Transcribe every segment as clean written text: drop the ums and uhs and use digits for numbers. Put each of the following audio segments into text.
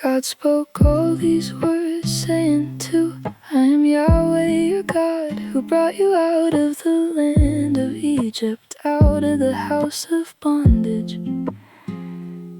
God spoke all these words, saying to, I am Yahweh your God, who brought you out of the land of Egypt, out of the house of bondage.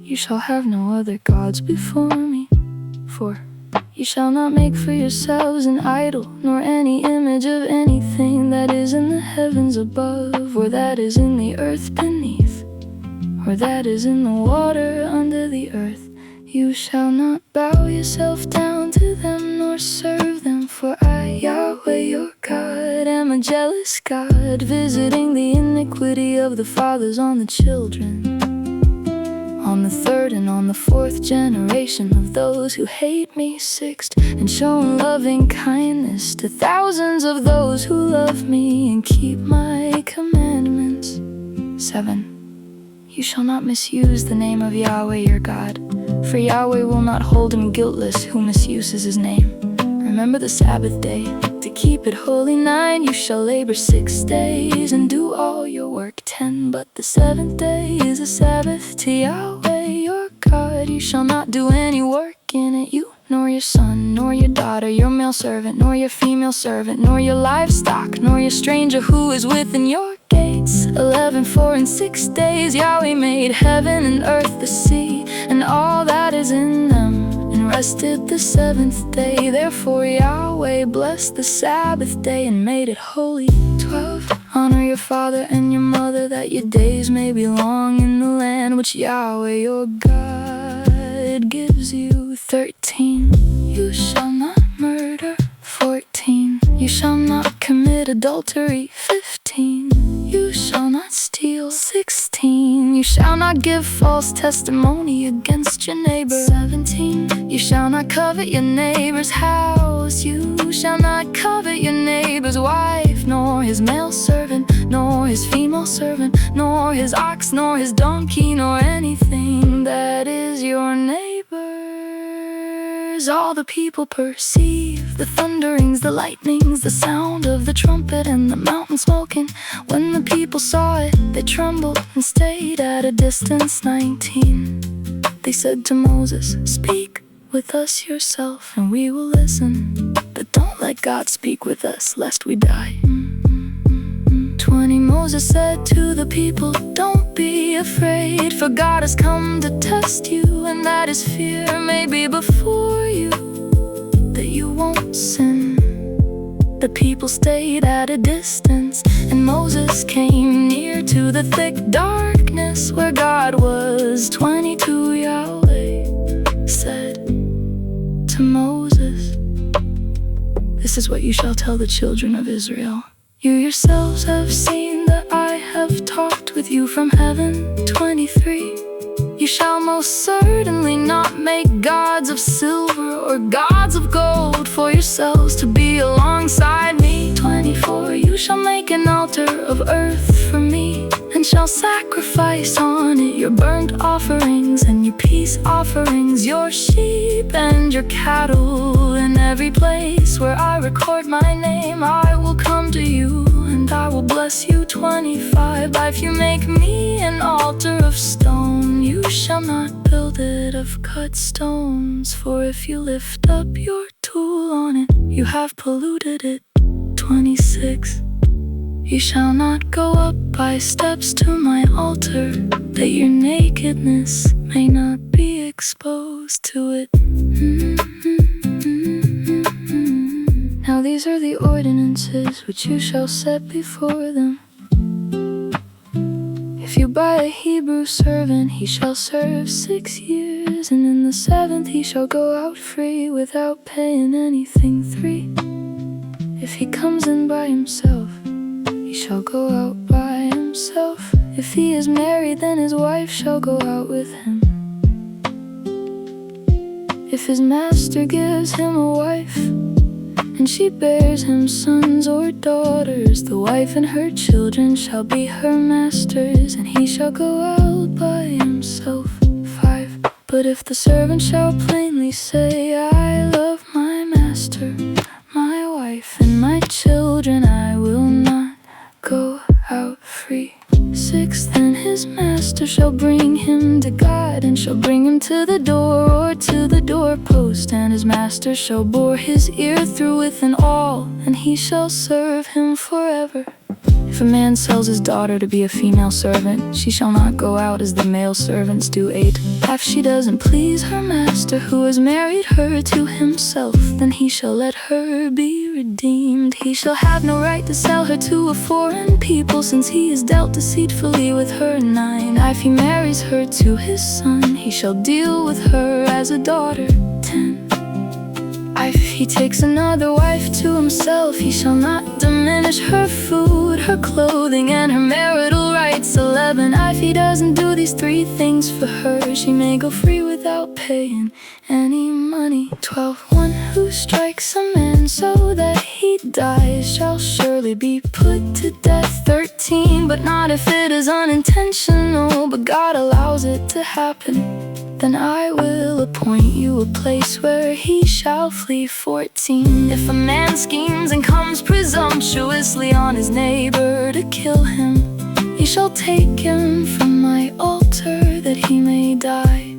You shall have no other gods before me, for you shall not make for yourselves an idol, nor any image of anything that is in the heavens above, or that is in the earth beneath, or that is in the water under the earth. You shall not bow yourself down to them, nor serve them, for I, Yahweh your God, am a jealous God, visiting the iniquity of the fathers on the children, on the third and on the fourth generation of those who hate me, sixth, and showing loving kindness to thousands of those who love me and keep my commandments. 7. You shall not misuse the name of Yahweh your God, for Yahweh will not hold him guiltless who misuses his name. Remember the Sabbath day, to keep it holy. 9. You shall labor 6 days and do all your work. 10. But the 7th day is a Sabbath to Yahweh your God. You shall not do any work in it, you, nor your son, nor your daughter, your male servant, nor your female servant, nor your livestock, nor your stranger who is within your gates. 11. For in 6 days Yahweh made heaven and earth, the sea, and all that is in them, and rested the 7th day. Therefore Yahweh blessed the Sabbath day and made it holy. 12. Honor your father and your mother, that your days may be long in the land which Yahweh your God gives you. 13. You shall not murder. 14. You shall not commit adultery. 15. You shall not steal. 16. You shall not give false testimony against your neighbor. 17. You shall not covet your neighbor's house. You shall not covet your neighbor's wife, nor his male servant, nor his female servant, nor his ox, nor his donkey, nor anything that is your neighbor's. All the people perceived the thunderings, the lightnings, the sound of the trumpet, and the mountain smoking. When the people saw it, they trembled and stayed at a distance. 19. They said to Moses, speak with us yourself, and we will listen, but don't let God speak with us, lest we die. 20. Moses said to the people, don't be afraid, for God has come to test you, and that his fear may be before you, that you won't sin. The people stayed at a distance, and Moses came near to the thick darkness where God was. 22. Yahweh said to Moses, this is what you shall tell the children of Israel. You yourselves have seen that I have talked with you from heaven. 23. You shall most certainly not make gods of silver or gods of gold for yourselves to be alongside me. 24. You shall make an altar of earth for me, and shall sacrifice on it your burnt offerings and your peace offerings, your sheep and your cattle. In every place where I record my name, I will come to you, and I will bless you. 25. If you make me an altar of stone, you shall not build it of cut stones, for if you lift up your tool on it, you have polluted it. 26. You shall not go up by steps to my altar, that your nakedness may not be exposed to it. Now these are the ordinances which you shall set before them. If you buy a Hebrew servant, he shall serve 6 years, and in the 7th he shall go out free without paying anything. 3. If he comes in by himself, he shall go out by himself. If he is married, then his wife shall go out with him. If his master gives him a wife, and she bears him sons or daughters, the wife and her children shall be her master's, and he shall go out by himself. 5. But if the servant shall plainly say, I love my master, my wife, and my children, I will not go out free. 6. Then his master master shall bring him to God, and shall bring him to the door or to the doorpost, and his master shall bore his ear through with an awl, and he shall serve him forever. If a man sells his daughter to be a female servant, she shall not go out as the male servants do. 8. If she doesn't please her master who has married her to himself, then he shall let her be redeemed. He shall have no right to sell her to a foreign people, since he has dealt deceitfully with her. 9. If he marries her to his son, he shall deal with her as a daughter. 10. If he takes another wife to himself, he shall not diminish her food, her clothing, and her marital rights. 11. If he doesn't do these 3 things for her, she may go free without paying any money. 12. One who strikes a man so that he dies shall surely be put to death. 13. But not if it is unintentional, but God allows it to happen. Then I will appoint you a place where he shall flee. 14. If a man schemes and comes presumptuously on his neighbor to kill him, he shall take him from my altar that he may die.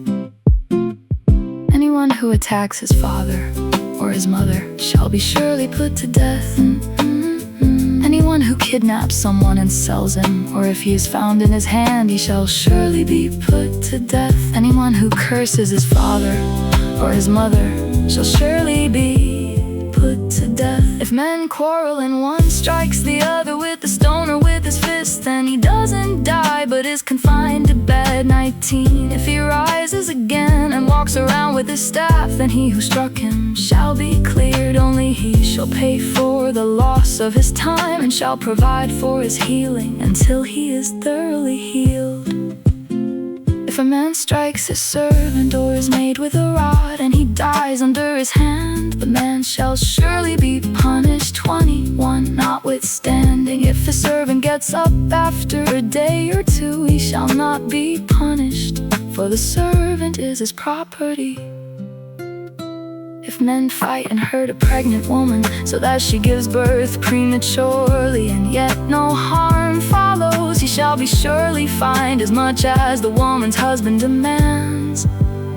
Anyone who attacks his father or his mother shall be surely put to death. Anyone who kidnaps someone and sells him, or if he is found in his hand, he shall surely be put to death. Anyone who curses his father or his mother shall surely be put to death. If men quarrel and one strikes the other with a stone or with his fist, then he doesn't die but is confined to bed. 19. If he rises again and walks around with his staff, then he who struck him shall be cleared. Only he shall pay for the loss of his time, and shall provide for his healing until he is thoroughly healed. If a man strikes his servant or his maid with a rod, and he dies under his hand, the man shall surely be punished. 21. Notwithstanding, if the servant gets up after a day or 2, he shall not be punished, for the servant is his property. If men fight and hurt a pregnant woman so that she gives birth prematurely, and yet no harm follows, he shall be surely fined as much as the woman's husband demands,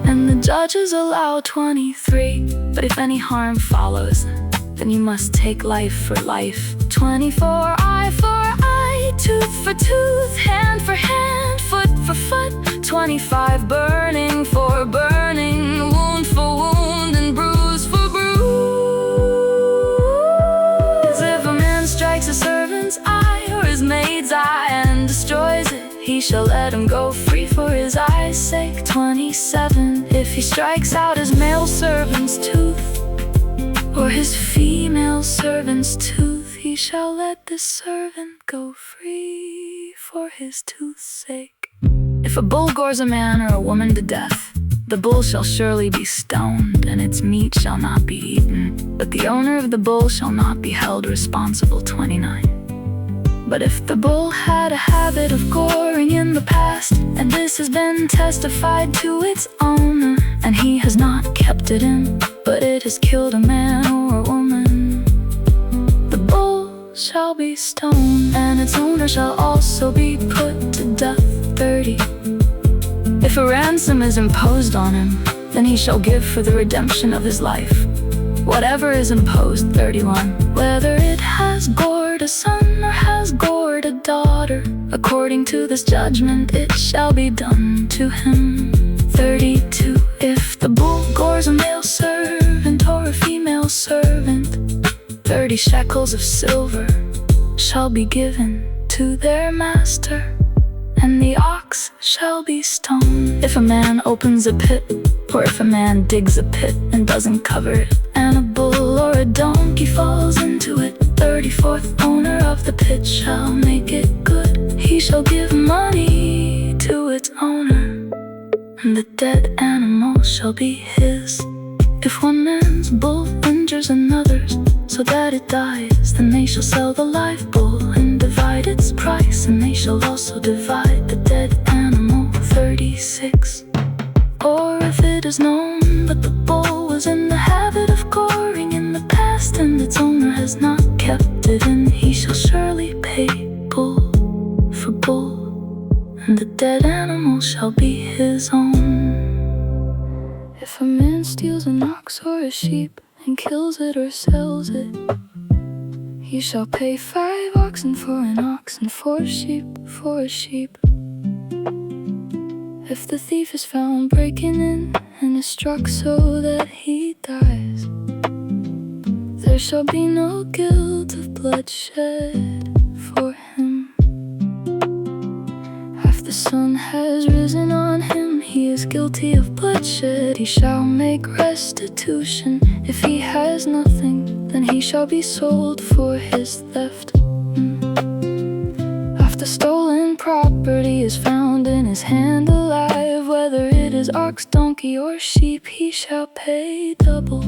and the judges allow. 23. But if any harm follows, then you must take life for life. 24. Eye for eye, tooth for tooth, hand for hand, foot for foot. 25. Burning for burning, wound for wound, and bruise for bruise. If a man strikes a servant's eye or his maid's eye and destroys it, he shall let him go free for his eye's sake. 27. If he strikes out his male servant's tooth or his female servant's tooth, he shall let the servant go free for his tooth's sake. If a bull gores a man or a woman to death, the bull shall surely be stoned, and its meat shall not be eaten, but the owner of the bull shall not be held responsible. 29. But if the bull had a habit of goring in the past, and this has been testified to its owner, and he has not kept it in, but it has killed a man or a woman, the bull shall be stoned, and its owner shall also be put to death. 30. If a ransom is imposed on him, then he shall give for the redemption of his life whatever is imposed. 31. Whether it has gored a son or has gored a daughter, according to this judgment it shall be done to him. 32. If the bull gores a male servant or a female servant, 30 shekels of silver shall be given to their master, and the ox shall be stoned. If a man opens a pit, or if a man digs a pit and doesn't cover it, and a bull or a donkey falls into it, 34th owner of the pit shall make it good. He shall give money to its owner, and the dead animal shall be his. If one man's bull injures another's so that it dies, then they shall sell the live bull and divide its price, and they shall also divide the dead animal. 36. Or if it is known that the bull was in the habit of goring in the past, and its owner has not kept it in, he shall surely pay bull for bull, and the dead animal shall be his own. If a man steals an ox or a sheep and kills it or sells it, he shall pay 5 oxen for an ox and 4 sheep for a sheep. If the thief is found breaking in and is struck so that he dies, there shall be no guilt of bloodshed for him. If the sun has risen on him, he is guilty of bloodshed. He shall make restitution. If he has nothing, then he shall be sold for his theft. If the stolen property is found in his hand alive, whether it is ox, donkey, or sheep, he shall pay double.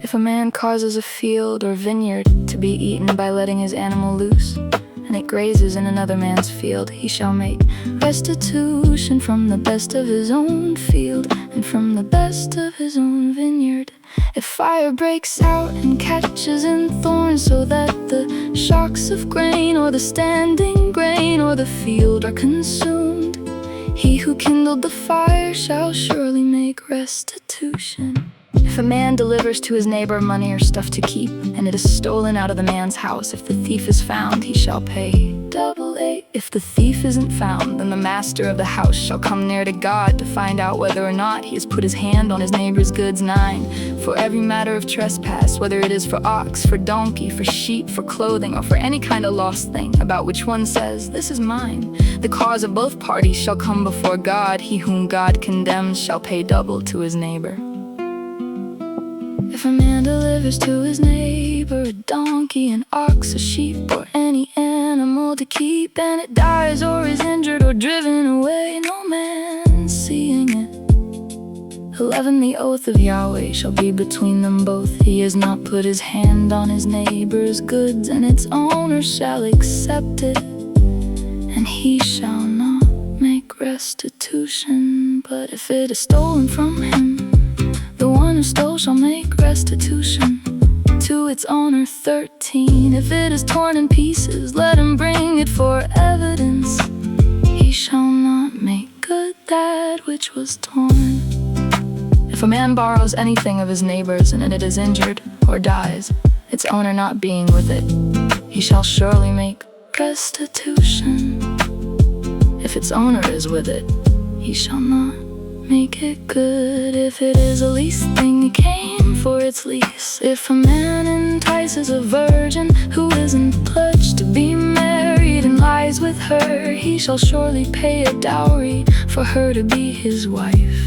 If a man causes a field or vineyard to be eaten by letting his animal loose, and it grazes in another man's field, he shall make restitution from the best of his own field and from the best of his own vineyard. If fire breaks out and catches in thorns, so that the shocks of grain or the standing grain or the field are consumed, he who kindled the fire shall surely make restitution. If a man delivers to his neighbor money or stuff to keep, and it is stolen out of the man's house, if the thief is found, he shall pay double. If the thief isn't found, then the master of the house shall come near to God to find out whether or not he has put his hand on his neighbor's goods. 9. For every matter of trespass, whether it is for ox, for donkey, for sheep, for clothing, or for any kind of lost thing, about which one says, "This is mine," the cause of both parties shall come before God. He whom God condemns shall pay double to his neighbor. If a man delivers to his neighbor a donkey, an ox, a sheep, or any animal to keep, and it dies or is injured or driven away, no man seeing it, 11. The oath of Yahweh shall be between them both. He has not put his hand on his neighbor's goods, and its owner shall accept it, and he shall not make restitution. But if it is stolen from him, the one who stole shall make restitution to its owner. 13. If it is torn in pieces, let him bring it for evidence. He shall not make good that which was torn. If a man borrows anything of his neighbor's, and it is injured or dies, its owner not being with it, he shall surely make restitution. If its owner is with it, he shall not make it good. If it is a leased thing, he came for its lease. If a man entices a virgin who isn't pledged to be married and lies with her, he shall surely pay a dowry for her to be his wife.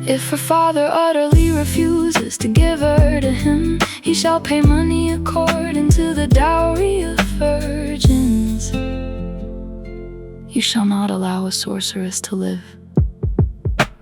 If her father utterly refuses to give her to him, he shall pay money according to the dowry of virgins. You shall not allow a sorceress to live.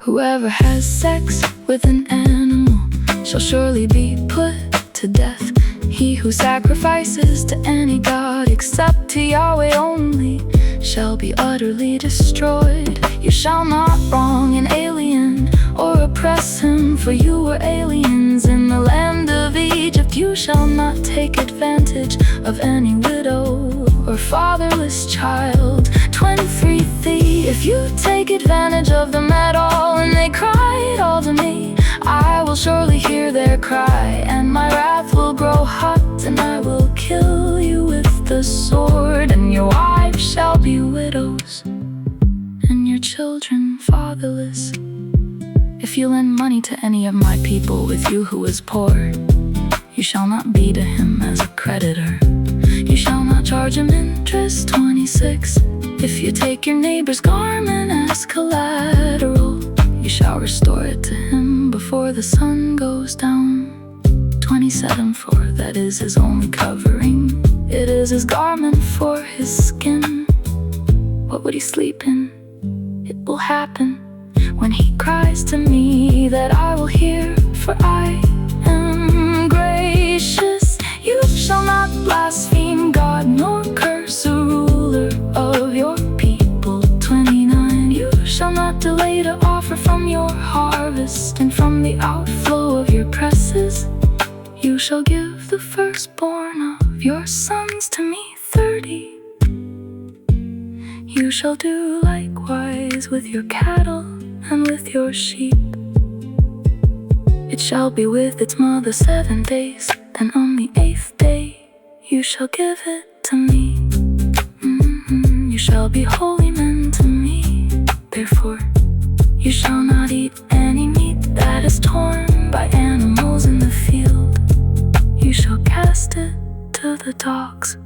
Whoever has sex with an animal shall surely be put to death. He who sacrifices to any god except to Yahweh only shall be utterly destroyed. You shall not wrong an alien or oppress him, for you were aliens in the land of Egypt. You shall not take advantage of any widow or fatherless child. 23. If you take advantage of them at all, and they cry it all to me, I will surely hear their cry, and my wrath will grow hot, and I will kill you with the sword. And your wives shall be widows, and your children fatherless. If you lend money to any of my people with you who is poor, you shall not be to him as a creditor. You shall not charge him interest. 26. If you take your neighbor's garment as collateral, you shall restore it to him before the sun goes down. 27. For that is his only covering, it is his garment for his skin. What would he sleep in? It will happen when he cries to me that I will hear, for I am gracious. You shall not blaspheme God, nor curse a ruler of your people. 29. You shall not delay to offer from your harvest, and from the outflow of your presses you shall give the firstborn of your sons to me. 30. You shall do likewise with your cattle and with your sheep. It shall be with its mother 7 days, then on the 8th day you shall give it to me. You shall be holy men to me. Therefore you shall not eat any meat that is torn by animals in the field. You shall cast it to the dogs.